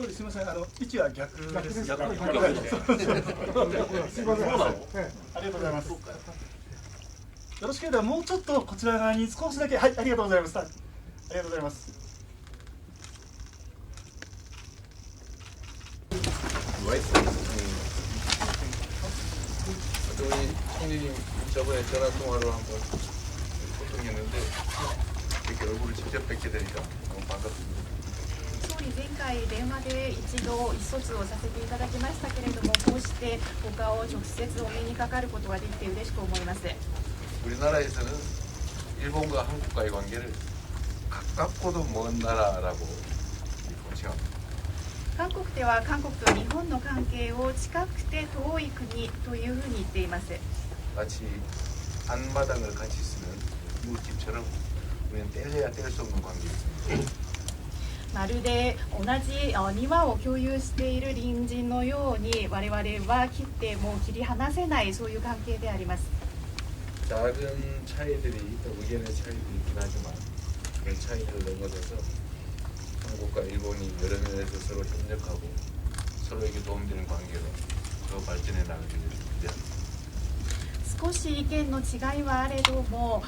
総理すみません、位置は逆です。逆です。すみません。ありがとうございます。よろしければもうちょっとこちら側に少しだけ、はい、ありがとうございます。ありがとうございます。총리님 저번에 전화 통화로 한번 소통했는데 이렇게 얼굴을 직접 뵙게 되니까 너무 반갑습니다. 総理、前回電話で一度意思疎通をさせていただきましたけれども、こうしてお顔を直接お目にかかることができて嬉しく思います。 우리나라에서는 일본과 한국과의 관계를 가깝고도 먼 나라라고 공칭합니다. 韓国では韓国と日本の関係を近くて遠い国というふうに言っています。 마치 앞마당을 같이 쓰는 이웃집처럼 우리는 뗄래야 뗄 수 없는 관계에 있습니다. まるで同じ庭を共有している隣人のように我々は切ってもう切り離せないそういう関係であります。 작은 차이들이 또 의견의 차이도 있긴 하지만 그런 차이를 넘어서서 한국과 일본이 여러 면에서 서로 협력하고 서로에게 도움되는 관계로 더 발전해 나가기를 기대합니다. 少し意見の違いはあれども、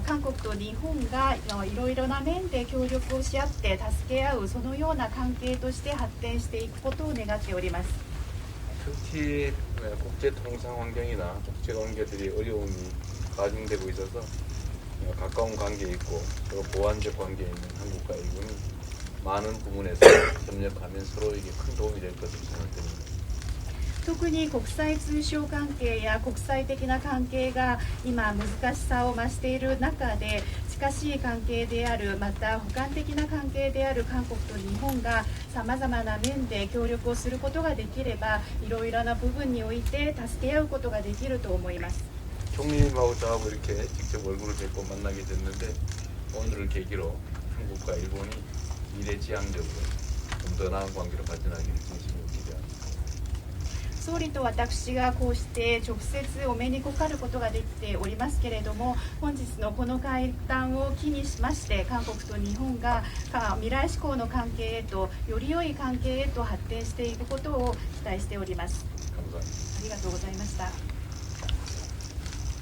韓国と日本がいろいろな面で協力をし合って助け合うそのような関係として発展していくことを願っております。 특히 국제 통상 환경이나 국제 관계들이 어려움이 가중되고 있어서 가까운 관계에 있고 또 보완적 관계에 있는 한국과 일본이 많은 부분에서 협력하면 서로에게 큰 도움이 될 것으로 생각됩니다. 特に国際通商関係や国際的な関係が今難しさを増している中で近しい関係であるまた補完的な関係である韓国と日本がさまざまな面で協力をすることができればいろいろな部分において助け合うことができると思います。 총리님하고 저하고 이렇게 직접 얼굴을 뵙고 만나게 됐는데 오늘을 계기로 한국과 일본이 미래지향적으로 좀 더 나은 관계로 발전하기를 진심으로 기대합니다. 総理と私がこうして直接お目にかかることができておりますけれども本日のこの会談を機にしまして韓国と日本が未来志向の関係へとより良い関係へと発展していくことを期待しております。 감사합니다. ありがとうございました。 あ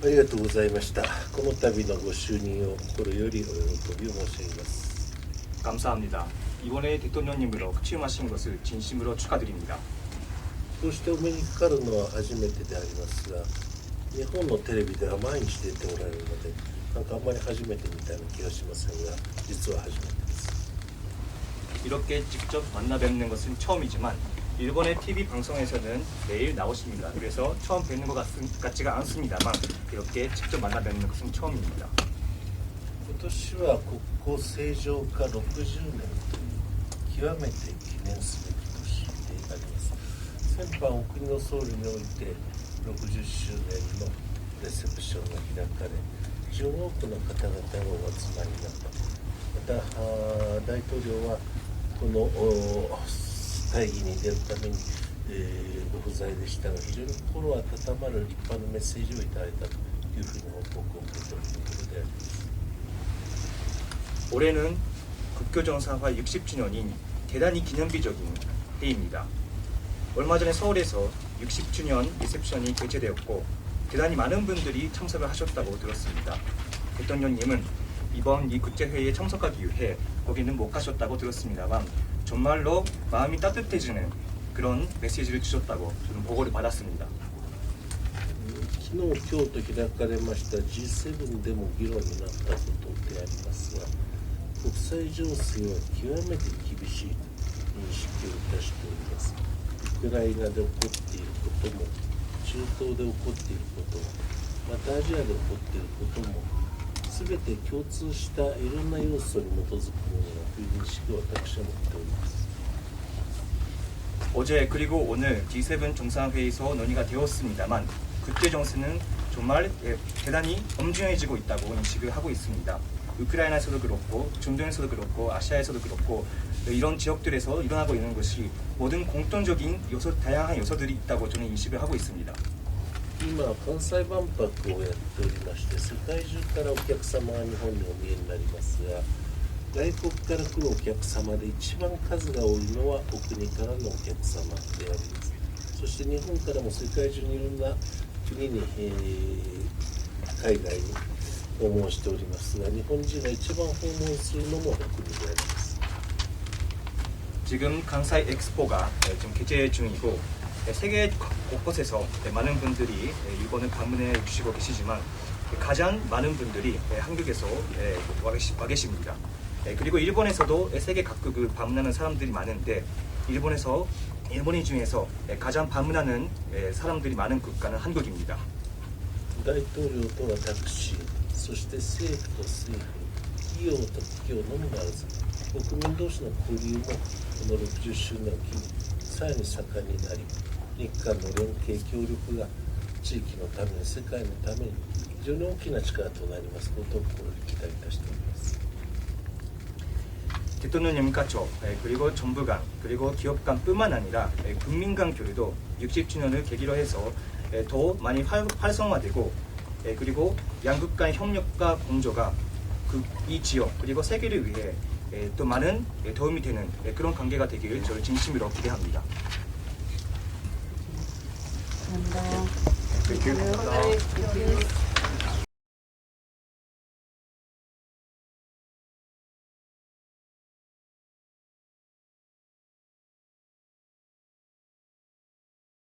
りがとうございました。この度のご就任を心よりお喜びを申し上げます。 감사합니다. 이번에 대통령님으로 취임하신 것을 진심으로 축하드립니다. こうしてお目にかかるのは初めてでありますが、日本のテレビでは毎日出ておられるので、なんかあんまり初めてみたいな気がしませんが、実は初めてです。 이렇게 직접 만나 뵙는 것은 처음이지만 일본의 TV 방송에서는 매일 나오십니다. 그래서 처음 뵙는 것 같지가 않습니다만 이렇게 직접 만나 뵙는 것은 처음입니다. 今年は国交正常化60年という極めて記念すべき年であります。先般お国の総理において60周年のレセプションが開かれ、非常に多くの方々がお集まりになった。また大統領はこの会議に出るために、ご不在でしたが、非常に心温まる立派なメッセージをいただいたというふうに報告を受けておるところであります。 올해는 국교정상화 60주년인 대단히 기념비적인 해입니다. 얼마 전에 서울에서 60주년 리셉션이 개최되었고 대단히 많은 분들이 참석을 하셨다고 들었습니다. 대통령님은 이번 이 국제회의에 참석하기 위해 거기는 못 가셨다고 들었습니다만 정말로 마음이 따뜻해지는 그런 메시지를 주셨다고 저는 보고를 받았습니다. 昨日、今日と開かれました G7 でも議論になったことでありますが、国際情勢は極めて厳しいと認識をいたしております。ウクライナで起こっていることも、中東で起こっていることも、またアジアで起こっていることも、全て共通したいろんな要素に基づくものだという認識を私は持っております。 어제 그리고 오늘 G7 정상회의에서 논의가 되었습니다만 국제 정세는 정말 대단히 엄중해지고 있다고 인식을 하고 있습니다. 우크라이나에서도 그렇고 중동에서도 그렇고 아시아에서도 그렇고 이런 지역들에서 일어나고 있는 것이 모든 공통적인 요소, 다양한 요소들이 있다고 저는 인식을 하고 있습니다. 今関西万博をやっておりまして、世界中からお客様が日本にお見えになりますが、外国から来るお客様で一番数が多いのはお国からのお客様であります。そして日本からも世界中にいろんな国に、海外に訪問しておりますが、日本人が一番訪問するのもお国であります。 지금 간사이 엑스포가 지금 개최 중이고 세계 곳곳에서 많은 분들이 일본을 방문해 주시고 계시지만 가장 많은 분들이 한국에서 와 계십니다. 그리고 일본에서도 세계 각국을 방문하는 사람들이 많은데 일본인 중에서 가장 방문하는 사람들이 많은 국가는 한국입니다. 大統領と私、そして政府と政府、企業と企業のみならず、国民同士の交流もこの60周年を機にさらに盛んになり、日韓の連携協力が地域のために世界のために非常に大きな力となりますことを心に期待いたしております。 대통령 가족 그리고 정부 간 그리고 기업 간뿐만 아니라 국민 간 교류도 60주년을 계기로 해서 더 많이 활성화되고 그리고 양국 간 협력과 공조가 이 지역 그리고 세계를 위해 또 많은 도움이 되는 그런 관계가 되기를 저를 진심으로 기대합니다. 감사합니다. 감사합니다.